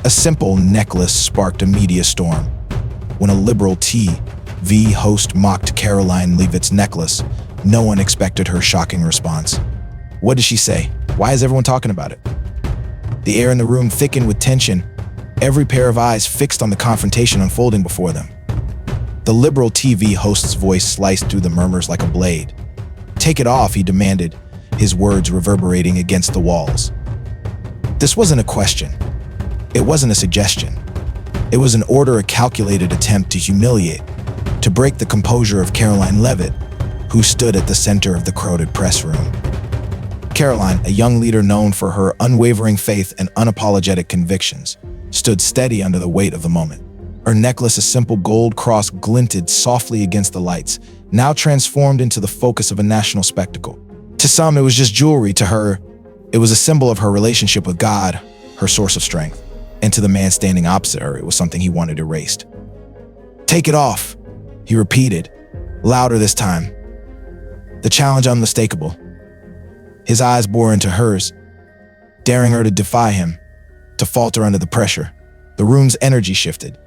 A simple necklace sparked a media storm. When a liberal TV host mocked Karoline Leavitt's necklace, no one expected her shocking response. What did she say? Why is everyone talking about it? The air in the room thickened with tension, every pair of eyes fixed on the confrontation unfolding before them. The liberal TV host's voice sliced through the murmurs like a blade. "Take it off," he demanded, his words reverberating against the walls. This wasn't a question. It wasn't a suggestion. It was an order, a calculated attempt to humiliate, to break the composure of Karoline Leavitt, who stood at the center of the crowded press room. Karoline, a young leader known for her unwavering faith and unapologetic convictions, stood steady under the weight of the moment. Her necklace, a simple gold cross, glinted softly against the lights, now transformed into the focus of a national spectacle. To some, it was just jewelry. To her, it was a symbol of her relationship with God, her source of strength. And to the man standing opposite her, it was something he wanted erased. "Take it off," he repeated, louder this time. The challenge unmistakable. His eyes bore into hers, daring her to defy him, to falter under the pressure. The room's energy shifted.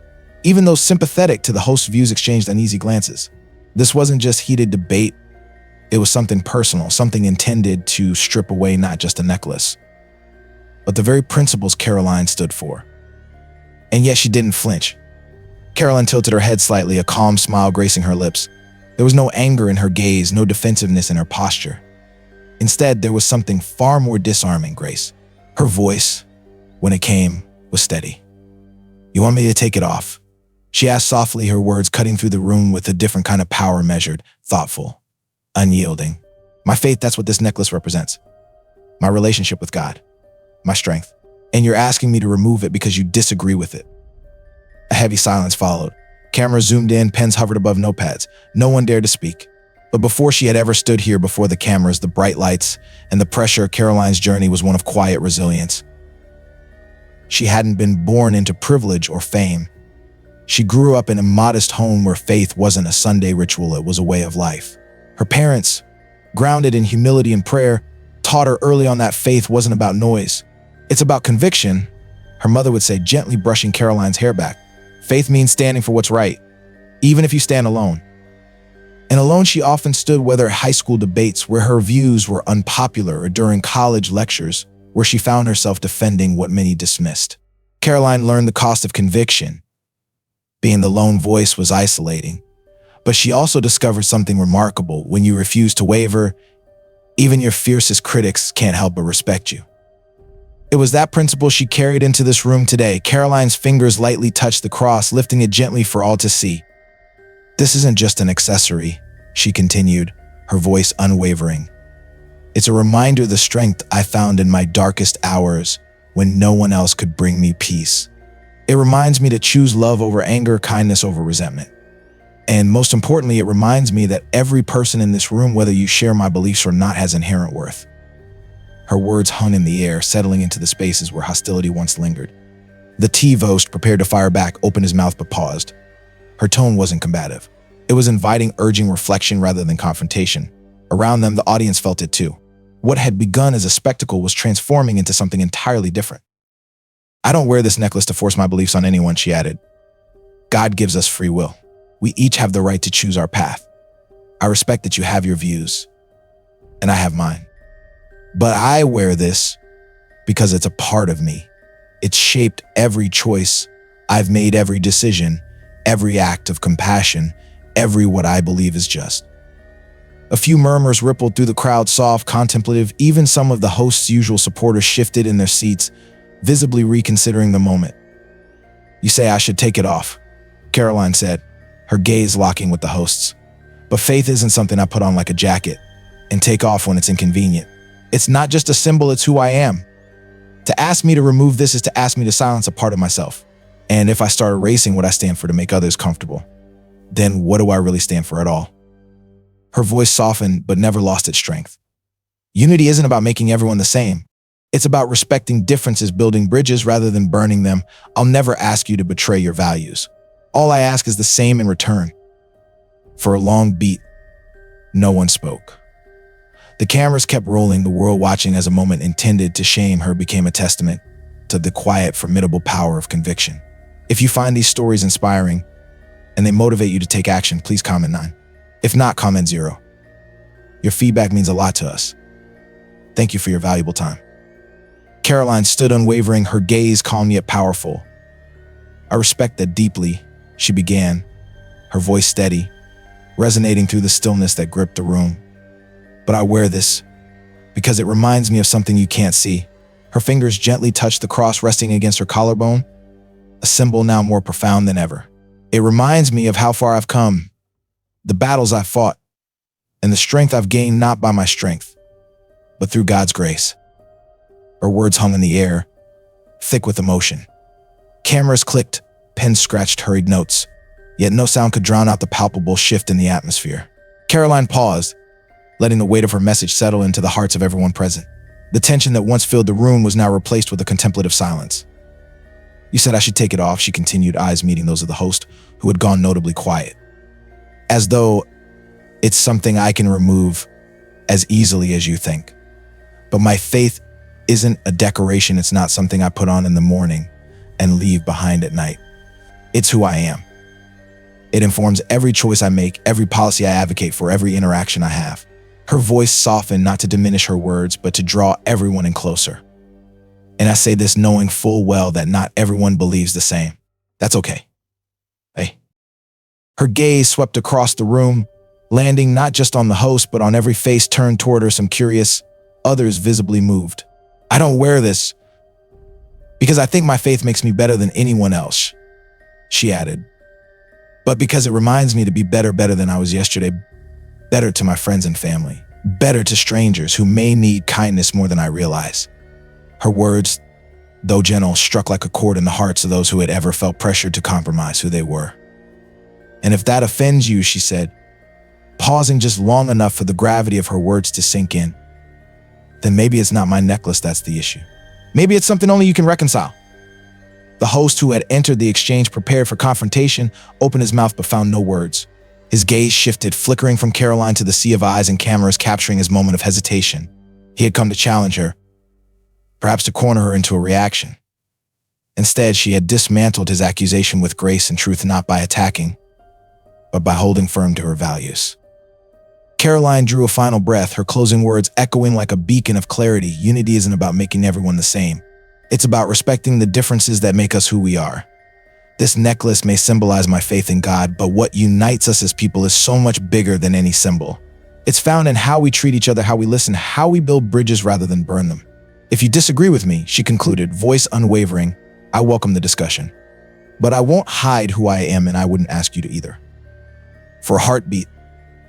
Even those sympathetic to the host's views exchanged uneasy glances. This wasn't just heated debate. It was something personal, something intended to strip away not just a necklace, but the very principles Karoline stood for. And yet she didn't flinch. Karoline tilted her head slightly, a calm smile gracing her lips. There was no anger in her gaze, no defensiveness in her posture. Instead, there was something far more disarming, Grace. Her voice, when it came, was steady. "You want me to take it off?" She asked softly, her words cutting through the room with a different kind of power, measured, thoughtful, unyielding. "My faith, that's what this necklace represents. My relationship with God. My strength. And you're asking me to remove it because you disagree with it." A heavy silence followed. Cameras zoomed in, pens hovered above notepads. No one dared to speak. But before she had ever stood here before the cameras, the bright lights, and the pressure, Karoline's journey was one of quiet resilience. She hadn't been born into privilege or fame. She grew up in a modest home where faith wasn't a Sunday ritual, it was a way of life. Her parents, grounded in humility and prayer, taught her early on that faith wasn't about noise. It's about conviction, her mother would say, gently brushing Karoline's hair back. Faith means standing for what's right, even if you stand alone. And alone she often stood, whether at high school debates where her views were unpopular or during college lectures where she found herself defending what many dismissed. Karoline learned the cost of conviction. Being the lone voice was isolating. But she also discovered something remarkable. When you refuse to waver, even your fiercest critics can't help but respect you. It was that principle she carried into this room today. Karoline's fingers lightly touched the cross, lifting it gently for all to see. "This isn't just an accessory," she continued, her voice unwavering. "It's a reminder of the strength I found in my darkest hours when no one else could bring me peace. It reminds me to choose love over anger, kindness over resentment. And most importantly, it reminds me that every person in this room, whether you share my beliefs or not, has inherent worth." Her words hung in the air, settling into the spaces where hostility once lingered. The T-vost, prepared to fire back, opened his mouth but paused. Her tone wasn't combative. It was inviting, urging reflection rather than confrontation. Around them, the audience felt it too. What had begun as a spectacle was transforming into something entirely different. "I don't wear this necklace to force my beliefs on anyone," she added. "God gives us free will. We each have the right to choose our path. I respect that you have your views, and I have mine. But I wear this because it's a part of me. It's shaped every choice I've made, every decision, every act of compassion, every what I believe is just." A few murmurs rippled through the crowd, soft, contemplative. Even some of the host's usual supporters shifted in their seats, visibly reconsidering the moment. "You say I should take it off," Karoline said, her gaze locking with the host's. "But faith isn't something I put on like a jacket and take off when it's inconvenient. It's not just a symbol, it's who I am. To ask me to remove this is to ask me to silence a part of myself. And if I start erasing what I stand for to make others comfortable, then what do I really stand for at all?" Her voice softened but never lost its strength. "Unity isn't about making everyone the same. It's about respecting differences, building bridges rather than burning them. I'll never ask you to betray your values. All I ask is the same in return." For a long beat, no one spoke. The cameras kept rolling, the world watching as a moment intended to shame her became a testament to the quiet, formidable power of conviction. If you find these stories inspiring and they motivate you to take action, please comment 9. If not, comment 0. Your feedback means a lot to us. Thank you for your valuable time. Karoline stood unwavering, her gaze calm yet powerful. I respect that deeply, she began, her voice steady, resonating through the stillness that gripped the room. But I wear this because it reminds me of something you can't see. Her fingers gently touched the cross resting against her collarbone, a symbol now more profound than ever. It reminds me of how far I've come, the battles I've fought, and the strength I've gained not by my strength, but through God's grace. Her words hung in the air, thick with emotion. Cameras clicked, pens scratched hurried notes, yet no sound could drown out the palpable shift in the atmosphere. Karoline paused, letting the weight of her message settle into the hearts of everyone present. The tension that once filled the room was now replaced with a contemplative silence. You said I should take it off, she continued, eyes meeting those of the host, who had gone notably quiet. As though it's something I can remove as easily as you think. But my faith isn't a decoration, it's not something I put on in the morning and leave behind at night. It's who I am. It informs every choice I make, every policy I advocate for, every interaction I have. Her voice softened, not to diminish her words, but to draw everyone in closer. And I say this knowing full well that not everyone believes the same. That's okay. Hey. Her gaze swept across the room, landing not just on the host, but on every face turned toward her, some curious, others visibly moved. I don't wear this because I think my faith makes me better than anyone else, she added. But because it reminds me to be better than I was yesterday, better to my friends and family, better to strangers who may need kindness more than I realize. Her words, though gentle, struck like a chord in the hearts of those who had ever felt pressured to compromise who they were. And if that offends you, she said, pausing just long enough for the gravity of her words to sink in, then maybe it's not my necklace that's the issue. Maybe it's something only you can reconcile. The host, who had entered the exchange prepared for confrontation, opened his mouth but found no words. His gaze shifted, flickering from Karoline to the sea of eyes and cameras capturing his moment of hesitation. He had come to challenge her, perhaps to corner her into a reaction. Instead, she had dismantled his accusation with grace and truth, not by attacking, but by holding firm to her values. Karoline drew a final breath, her closing words echoing like a beacon of clarity. Unity isn't about making everyone the same. It's about respecting the differences that make us who we are. This necklace may symbolize my faith in God, but what unites us as people is so much bigger than any symbol. It's found in how we treat each other, how we listen, how we build bridges rather than burn them. If you disagree with me, she concluded, voice unwavering, I welcome the discussion. But I won't hide who I am, and I wouldn't ask you to either. For a heartbeat,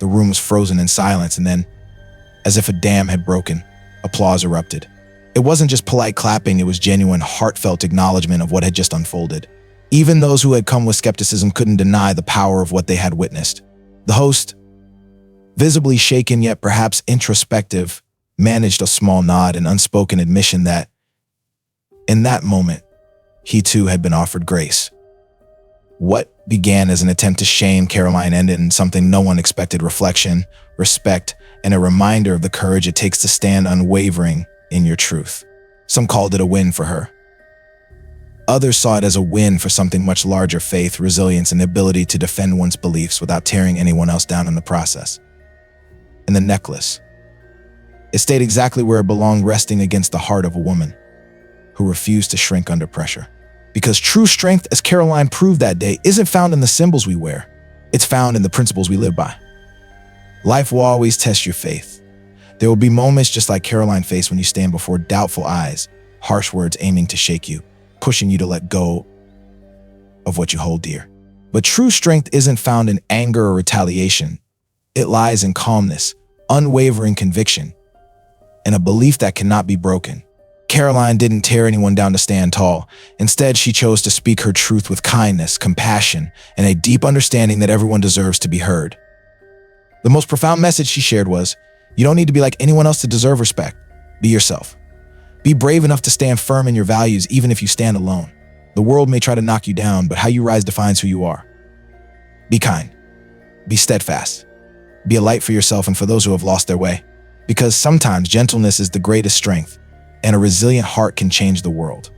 the room was frozen in silence, and then, as if a dam had broken, applause erupted. It wasn't just polite clapping, it was genuine, heartfelt acknowledgement of what had just unfolded. Even those who had come with skepticism couldn't deny the power of what they had witnessed. The host, visibly shaken yet perhaps introspective, managed a small nod, an unspoken admission that, in that moment, he too had been offered grace. What began as an attempt to shame Karoline ended in something no one expected: reflection, respect, and a reminder of the courage it takes to stand unwavering in your truth. Some called it a win for her. Others saw it as a win for something much larger: faith, resilience, and the ability to defend one's beliefs without tearing anyone else down in the process. And the necklace. It stayed exactly where it belonged, resting against the heart of a woman who refused to shrink under pressure. Because true strength, as Karoline proved that day, isn't found in the symbols we wear. It's found in the principles we live by. Life will always test your faith. There will be moments just like Karoline faced when you stand before doubtful eyes, harsh words aiming to shake you, pushing you to let go of what you hold dear. But true strength isn't found in anger or retaliation. It lies in calmness, unwavering conviction, and a belief that cannot be broken. Karoline didn't tear anyone down to stand tall. Instead, she chose to speak her truth with kindness, compassion, and a deep understanding that everyone deserves to be heard. The most profound message she shared was, you don't need to be like anyone else to deserve respect. Be yourself. Be brave enough to stand firm in your values even if you stand alone. The world may try to knock you down, but how you rise defines who you are. Be kind. Be steadfast. Be a light for yourself and for those who have lost their way. Because sometimes gentleness is the greatest strength, and a resilient heart can change the world.